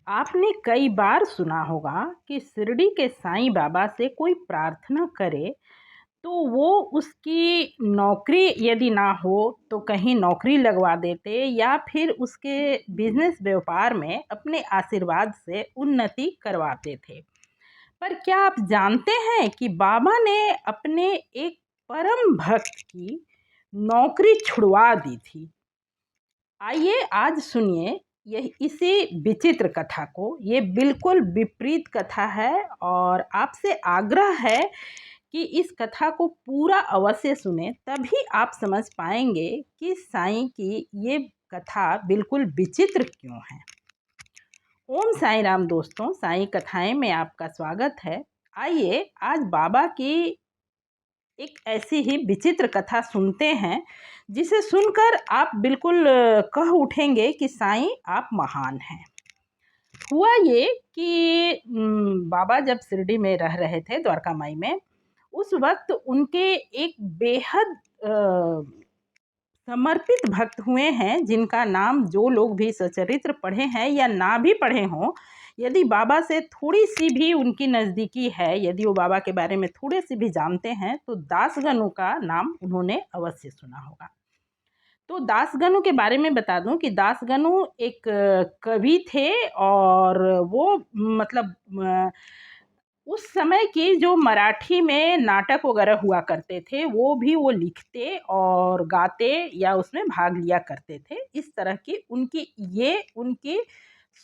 आपने कई बार सुना होगा कि शिरडी के साईं बाबा से कोई प्रार्थना करे तो वो उसकी नौकरी यदि ना हो तो कहीं नौकरी लगवा देते या फिर उसके बिजनेस व्यापार में अपने आशीर्वाद से उन्नति करवाते थे। पर क्या आप जानते हैं कि बाबा ने अपने एक परम भक्त की नौकरी छुड़वा दी थी। आइए आज सुनिए यह इसी विचित्र कथा को। ये बिल्कुल विपरीत कथा है और आपसे आग्रह है कि इस कथा को पूरा अवश्य सुने, तभी आप समझ पाएंगे कि साईं की ये कथा बिल्कुल विचित्र क्यों है। ओम साईं राम दोस्तों, साईं कथाएं में आपका स्वागत है। आइए आज बाबा की एक ऐसी ही विचित्र कथा सुनते हैं जिसे सुनकर आप बिल्कुल कह उठेंगे कि साईं आप महान हैं। हुआ ये कि बाबा जब शिरडी में रह रहे थे द्वारका माई में, उस वक्त उनके एक बेहद समर्पित भक्त हुए हैं जिनका नाम जो लोग भी सचरित्र पढ़े हैं या ना भी पढ़े हों, यदि बाबा से थोड़ी सी भी उनकी नज़दीकी है, यदि वो बाबा के बारे में थोड़े से भी जानते हैं तो दासगनु का नाम उन्होंने अवश्य सुना होगा। तो दासगनु के बारे में बता दूं कि दासगनु एक कवि थे और वो मतलब उस समय की जो मराठी में नाटक वगैरह हुआ करते थे वो लिखते और गाते या उसमें भाग लिया करते थे। इस तरह की उनकी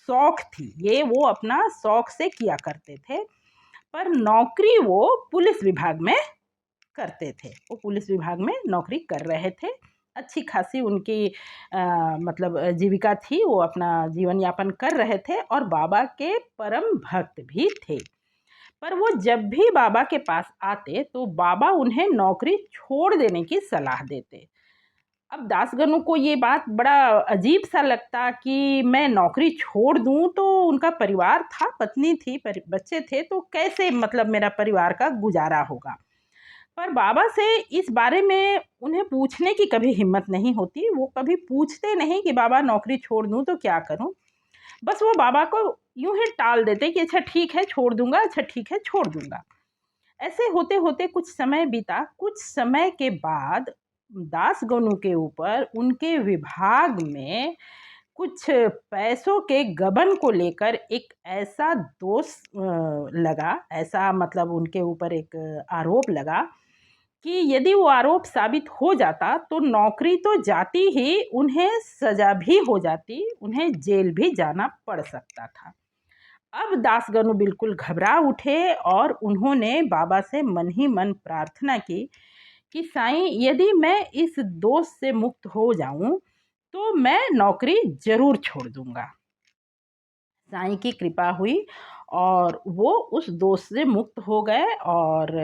शौक थी, ये वो अपना शौक से किया करते थे। पर नौकरी वो पुलिस विभाग में करते थे, वो पुलिस विभाग में नौकरी कर रहे थे। अच्छी खासी उनकी मतलब जीविका थी, वो अपना जीवन यापन कर रहे थे और बाबा के परम भक्त भी थे। पर वो जब भी बाबा के पास आते तो बाबा उन्हें नौकरी छोड़ देने की सलाह देते। अब दासगनु को ये बात बड़ा अजीब सा लगता कि मैं नौकरी छोड़ दूं, तो उनका परिवार था, पत्नी थी, बच्चे थे, तो कैसे मतलब मेरा परिवार का गुजारा होगा। पर बाबा से इस बारे में उन्हें पूछने की कभी हिम्मत नहीं होती। वो कभी पूछते नहीं कि बाबा नौकरी छोड़ दूं तो क्या करूं। बस वो बाबा को यूं ही टाल देते कि अच्छा ठीक है छोड़ दूंगा, अच्छा ठीक है छोड़ दूंगा। ऐसे होते होते कुछ समय बीता। कुछ समय के बाद दासगनु के ऊपर उनके विभाग में कुछ पैसों के गबन को लेकर एक ऐसा दोष लगा, ऐसा मतलब उनके ऊपर एक आरोप लगा कि यदि वो आरोप साबित हो जाता तो नौकरी तो जाती ही, उन्हें सजा भी हो जाती, उन्हें जेल भी जाना पड़ सकता था। अब दासगनु बिल्कुल घबरा उठे और उन्होंने बाबा से मन ही मन प्रार्थना की कि साईं यदि मैं इस दोष से मुक्त हो जाऊं तो मैं नौकरी जरूर छोड़ दूंगा। साईं की कृपा हुई और वो उस दोष से मुक्त हो गए और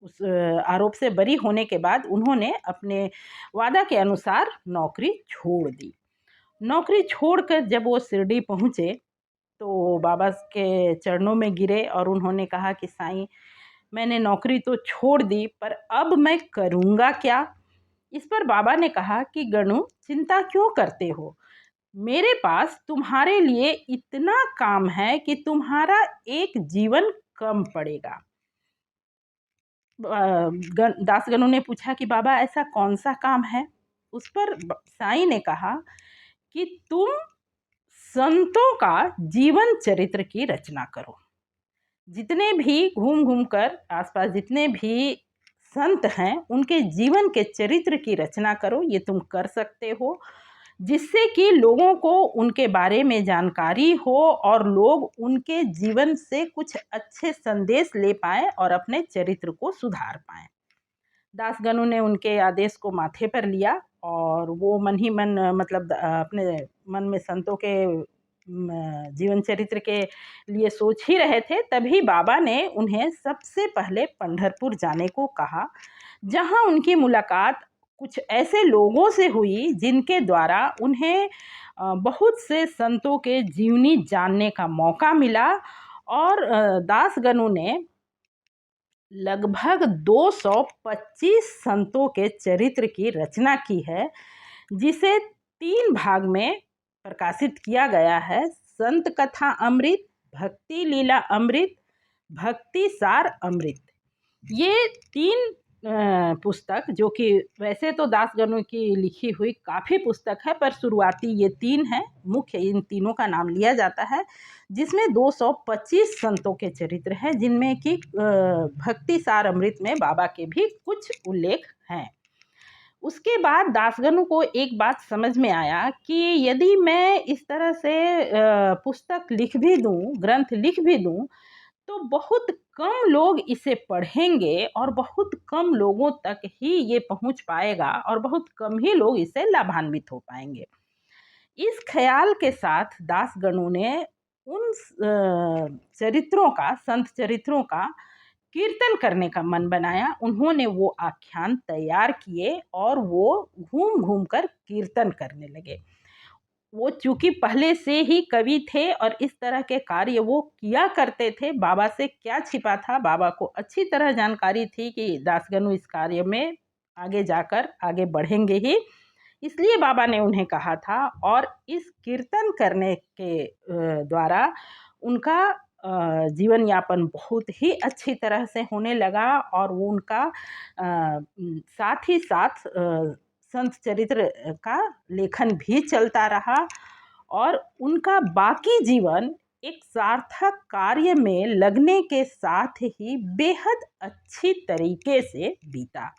उस आरोप से बरी होने के बाद उन्होंने अपने वादा के अनुसार नौकरी छोड़ दी। नौकरी छोड़कर जब वो शिरडी पहुँचे तो बाबा के चरणों में गिरे और उन्होंने कहा कि साईं मैंने नौकरी तो छोड़ दी, पर अब मैं करूँगा क्या। इस पर बाबा ने कहा कि गणु चिंता क्यों करते हो, मेरे पास तुम्हारे लिए इतना काम है कि तुम्हारा एक जीवन कम पड़ेगा। दासगनु ने पूछा कि बाबा ऐसा कौन सा काम है। उस पर साईं ने कहा कि तुम संतों का जीवन चरित्र की रचना करो। जितने भी घूम घूम कर आसपास जितने भी संत हैं उनके जीवन के चरित्र की रचना करो। ये तुम कर सकते हो जिससे कि लोगों को उनके बारे में जानकारी हो और लोग उनके जीवन से कुछ अच्छे संदेश ले पाएं और अपने चरित्र को सुधार पाएं। दासगनु ने उनके आदेश को माथे पर लिया और वो मन ही मन मतलब अपने मन में संतों के जीवन चरित्र के लिए सोच ही रहे थे। तभी बाबा ने उन्हें सबसे पहले पंढरपुर जाने को कहा, जहां उनकी मुलाकात कुछ ऐसे लोगों से हुई जिनके द्वारा उन्हें बहुत से संतों के जीवनी जानने का मौका मिला। और दासगनु ने लगभग 225 संतों के चरित्र की रचना की है, जिसे 3 भाग में प्रकाशित किया गया है। संत कथा अमृत, भक्ति लीला अमृत, भक्ति सार अमृत। ये 3 पुस्तक, जो कि वैसे तो दासगणों की लिखी हुई काफ़ी पुस्तक है, पर शुरुआती ये 3 हैं, मुख्य इन तीनों का नाम लिया जाता है, जिसमें 225 संतों के चरित्र हैं, जिनमें कि भक्ति सार अमृत में बाबा के भी कुछ उल्लेख हैं। उसके बाद दासगणों को एक बात समझ में आया कि यदि मैं इस तरह से पुस्तक लिख भी दूँ, ग्रंथ लिख भी दूँ, तो बहुत कम लोग इसे पढ़ेंगे और बहुत कम लोगों तक ही ये पहुंच पाएगा और बहुत कम ही लोग इससे लाभान्वित हो पाएंगे। इस ख्याल के साथ दासगणों ने उन चरित्रों का, संत चरित्रों का कीर्तन करने का मन बनाया। उन्होंने वो आख्यान तैयार किए और वो घूम घूम कर कीर्तन करने लगे। वो चूँकि पहले से ही कवि थे और इस तरह के कार्य वो किया करते थे, बाबा से क्या छिपा था, बाबा को अच्छी तरह जानकारी थी कि दासगणु इस कार्य में आगे जाकर आगे बढ़ेंगे ही, इसलिए बाबा ने उन्हें कहा था। और इस कीर्तन करने के द्वारा उनका जीवन यापन बहुत ही अच्छी तरह से होने लगा और वो उनका साथ ही साथ संत चरित्र का लेखन भी चलता रहा और उनका बाकी जीवन एक सार्थक कार्य में लगने के साथ ही बेहद अच्छी तरीके से बीता।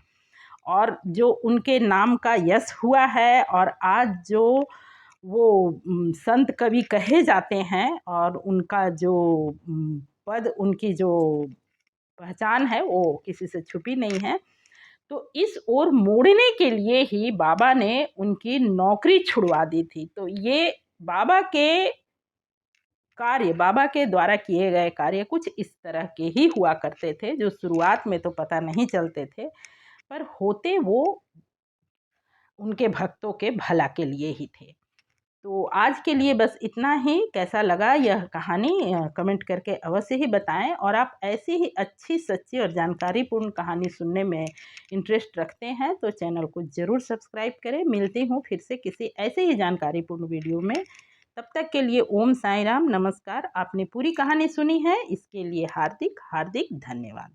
और जो उनके नाम का यश हुआ है और आज जो वो संत कवि कहे जाते हैं और उनका जो पद, उनकी जो पहचान है वो किसी से छुपी नहीं है। तो इस ओर मोड़ने के लिए ही बाबा ने उनकी नौकरी छुड़वा दी थी। तो ये बाबा के कार्य, बाबा के द्वारा किए गए कार्य कुछ इस तरह के ही हुआ करते थे, जो शुरुआत में तो पता नहीं चलते थे, पर होते वो उनके भक्तों के भला के लिए ही थे। तो आज के लिए बस इतना ही। कैसा लगा यह कहानी कमेंट करके अवश्य ही बताएं। और आप ऐसी ही अच्छी, सच्ची और जानकारीपूर्ण कहानी सुनने में इंटरेस्ट रखते हैं तो चैनल को ज़रूर सब्सक्राइब करें। मिलती हूँ फिर से किसी ऐसे ही जानकारीपूर्ण वीडियो में। तब तक के लिए ओम साईं राम, नमस्कार। आपने पूरी कहानी सुनी है, इसके लिए हार्दिक हार्दिक धन्यवाद।